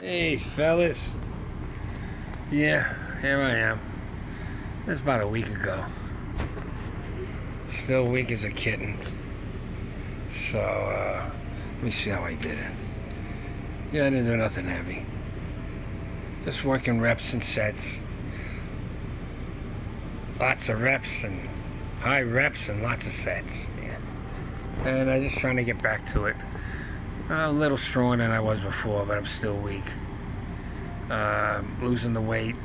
Hey fellas, yeah, here I am. That's about a week ago. Still weak as a kitten. So, let me see how I did it. Yeah, I didn't do nothing heavy. Just working reps and sets. Lots of reps and high reps and lots of sets. Yeah. And I'm just trying to get back to it. A little stronger than I was before, but I'm still weak. Losing the weight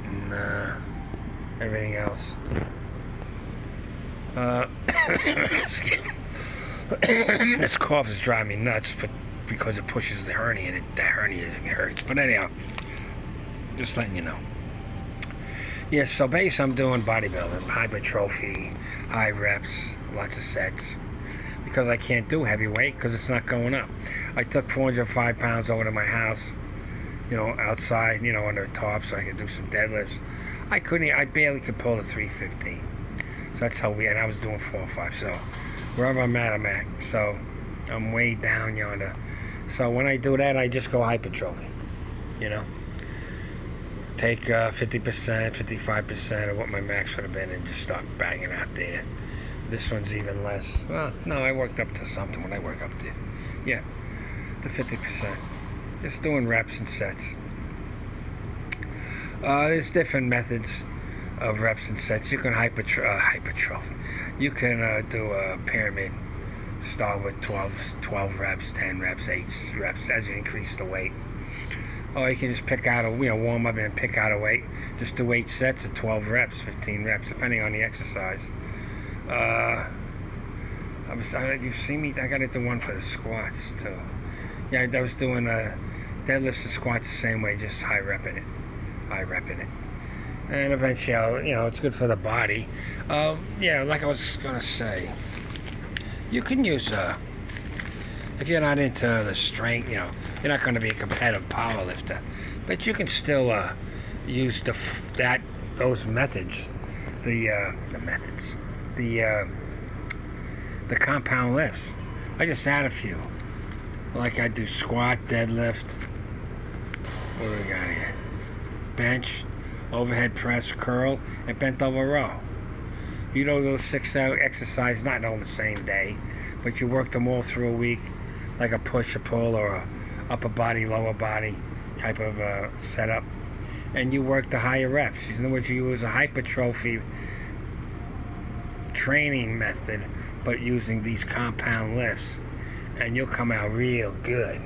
and everything else. This cough is driving me nuts because it pushes the hernia, and that hernia hurts. But anyhow, just letting you know. Yeah, so basically I'm doing bodybuilding, hypertrophy, high reps, lots of sets. Because I can't do heavy weight because it's not going up. I took 405 pounds over to my house, outside, under a tarp so I could do some deadlifts. I barely could pull the 315. So that's how and I was doing 405. So wherever I'm at. So I'm way down yonder. So when I do that, I just go hypertrophy, Take 50%, 55% of what my max would have been and just start banging out there. This one's even less. Well, no, I worked up to something when I work up there. Yeah, to 50%. Just doing reps and sets. There's different methods of reps and sets. You can hypertrophy. You can do a pyramid. Start with 12 reps, 10 reps, 8 reps as you increase the weight. Or you can just pick out warm up and pick out a weight. Just do 8 sets of 12 reps, 15 reps, depending on the exercise. You've seen me. I got into one for the squats too. Yeah, I was doing deadlifts and squats the same way, just high repping it. And eventually, it's good for the body. Yeah, like I was gonna say, you can use if you're not into the strength, you're not going to be a competitive power lifter, but you can still use those methods, the compound lifts. I just add a few. Like I do squat, deadlift. What do we got here? Bench, overhead press, curl, and bent over row. Those 6 exercises, not all the same day, but you work them all through a week, like a push, a pull, or a upper body, lower body type of setup. And you work the higher reps. In other words, you use a hypertrophy training method, but using these compound lifts, and you'll come out real good.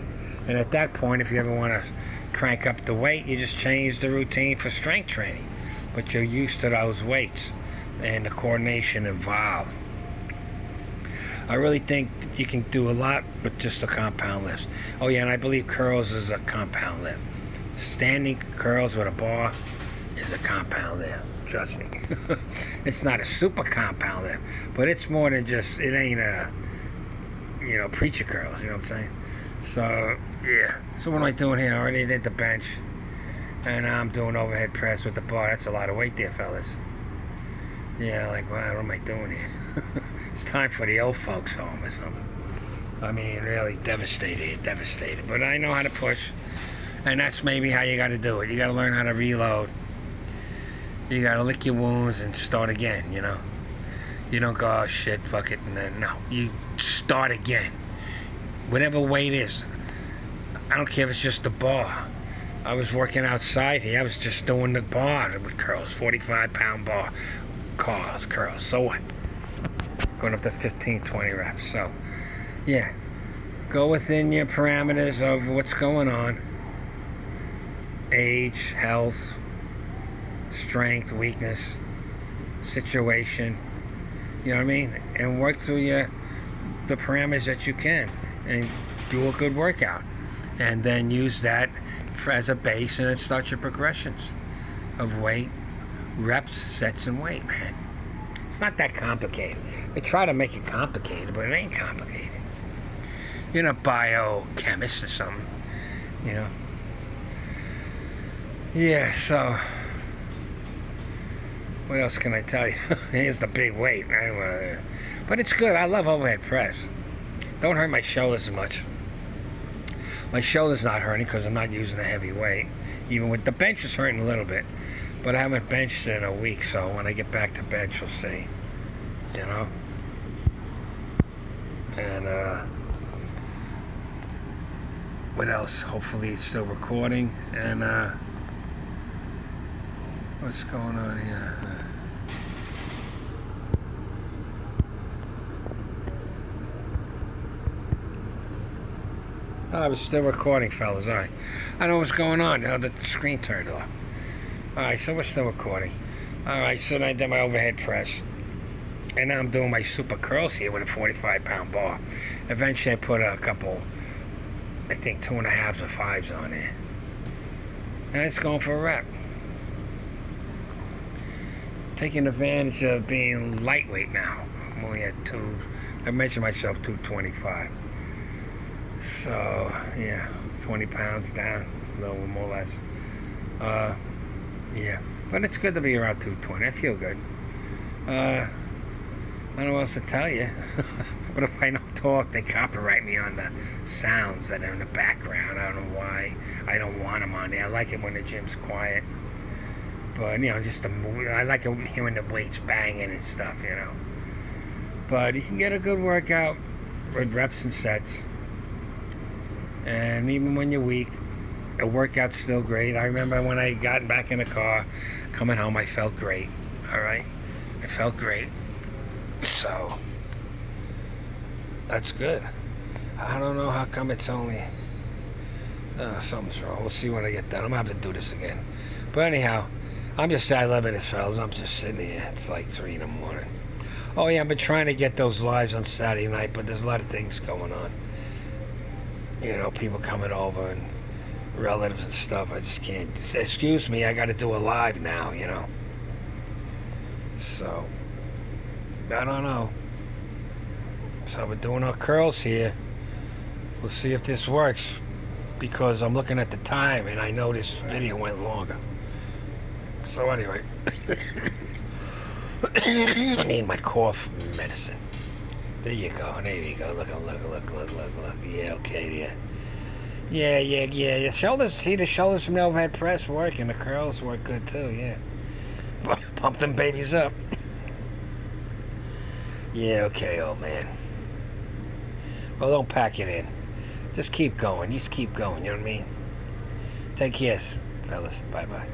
And at that point, if you ever want to crank up the weight, you just change the routine for strength training, but you're used to those weights and the coordination involved. I really think that you can do a lot with just a compound lift. Oh yeah, and I believe curls is a compound lift. Standing curls with a bar is a compound lift. Trust me. It's not a super compound lift, but it's more than just, it ain't preacher curls, you know what I'm saying? So, yeah. So what am I doing here? I already did the bench, and I'm doing overhead press with the bar. That's a lot of weight there, fellas. Yeah, like, wow, what am I doing here? It's time for the old folks home or something. I mean, really devastated. But I know how to push, and that's maybe how you got to do it. You got to learn how to reload. You got to lick your wounds and start again, You don't go, oh shit, fuck it, and then, no. You start again. Whatever weight is. I don't care if it's just the bar. I was working outside here. I was just doing the bar with curls, 45-pound bar. Curls. So what? Going up to 15, 20 reps. So, yeah. Go within your parameters of what's going on. Age, health, strength, weakness, situation. You know what I mean? And work through the parameters that you can. And do a good workout. And then use that as a base, and then start your progressions of weight, reps, sets, and weight, man. It's not that complicated. They try to make it complicated, but it ain't complicated. You're not a biochemist or something, Yeah, so what else can I tell you? Here's the big weight. But it's good. I love overhead press. Don't hurt my shoulders as much. My shoulder's not hurting because I'm not using a heavy weight. Even with the bench is hurting a little bit. But I haven't benched in a week, so when I get back to bench, we'll see. You know? And, what else? Hopefully it's still recording. And, what's going on here? Oh, I was still recording, fellas. All right. I don't know what's going on. The screen turned off. All right, so we're still recording. All right, so then I did my overhead press. And now I'm doing my super curls here with a 45-pound bar. Eventually I put a couple, I think 2.5s or 5s on there. And it's going for a rep. Taking advantage of being lightweight now. I'm only at I measured myself 225. So, yeah, 20 pounds down, a little more or less. Yeah, but it's good to be around 220. I feel good. I don't know what else to tell you. But if I don't talk, they copyright me on the sounds that are in the background. I don't know why. I don't want them on there. I like it when the gym's quiet. But, you know, just I like hearing the weights banging and stuff, you know. But you can get a good workout with reps and sets. And even when you're weak, the workout's still great. I remember when I got back in the car, coming home, I felt great. All right? I felt great. So, that's good. I don't know how come it's only... something's wrong. We'll see when I get done. I'm going to have to do this again. But anyhow, I'm just sad living this, fellas. I'm just sitting here. It's like 3 in the morning. Oh, yeah, I've been trying to get those lives on Saturday night, but there's a lot of things going on. You know, people coming over and relatives and stuff. I just can't. Excuse me, I got to do a live now, you know. So, I don't know. So we're doing our curls here. We'll see if this works. Because I'm looking at the time and I know this video went longer. So anyway. I need my cough medicine. There you go. There you go. Look. Yeah, okay, yeah. Yeah. The shoulders, see the shoulders from the overhead press work, and the curls work good too, yeah. Pump them babies up. Yeah, okay, old man. Well, don't pack it in. Just keep going. Just keep going, you know what I mean? Take care, fellas. Bye-bye.